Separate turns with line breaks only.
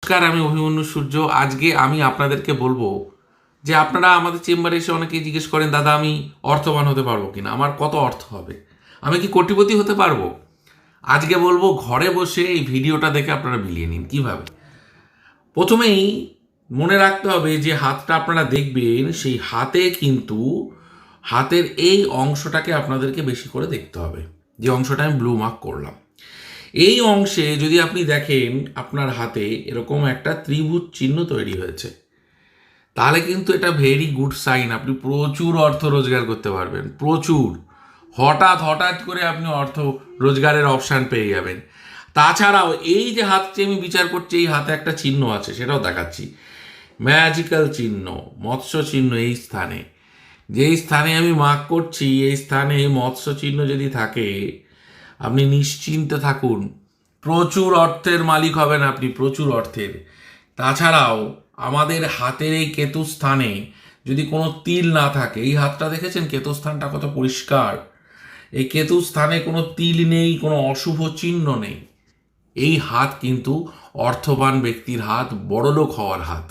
নমস্কার, আমি অভিমন্যু সূর্য। আজকে আমি আপনাদেরকে বলবো যে আপনারা আমাদের চেম্বারে এসে অনেকেই জিজ্ঞেস করেন, দাদা আমি অর্থবান হতে পারবো কিনা, আমার কত অর্থ হবে, আমি কি কোটিপতি হতে পারবো। আজকে বলবো ঘরে বসে এই ভিডিওটা দেখে আপনারা মিলিয়ে নিন কিভাবে। প্রথমেই মনে রাখতে হবে যে হাতটা আপনারা দেখবেন, সেই হাতে কিন্তু হাতের এই অংশটাকে আপনাদেরকে বেশি করে দেখতে হবে, যে অংশটা আমি ব্লু মার্ক করলাম। এই অংশে যদি আপনি দেখেন আপনার হাতে এরকম একটা ত্রিভুজ চিহ্ন তৈরি হয়েছে, তাহলে কিন্তু এটা ভেরি গুড সাইন। আপনি প্রচুর অর্থ রোজগার করতে পারবেন, প্রচুর। হঠাৎ হঠাৎ করে আপনি অর্থ রোজগারের অপশান পেয়ে যাবেন। তাছাড়াও এই যে হাতটি আমি বিচার করছি, এই হাতে একটা চিহ্ন আছে, সেটাও দেখাচ্ছি। ম্যাজিক্যাল চিহ্ন, মৎস্য চিহ্ন। এই স্থানে, যেই স্থানে আমি মার্ক করছি, এই স্থানে মৎস্য চিহ্ন যদি থাকে, আপনি নিশ্চিন্তে থাকুন, প্রচুর অর্থের মালিক হবেন আপনি, প্রচুর অর্থের। তাছাড়াও আমাদের হাতের এই কেতু স্থানে যদি কোনো তিল না থাকে, এই হাতটা দেখেছেন কেতু স্থানটা কত পরিষ্কার, এই কেতু স্থানে কোনো তিল নেই, কোনো অশুভ চিহ্ন নেই, এই হাত কিন্তু অর্থবান ব্যক্তির হাত, বড়লোক হওয়ার হাত।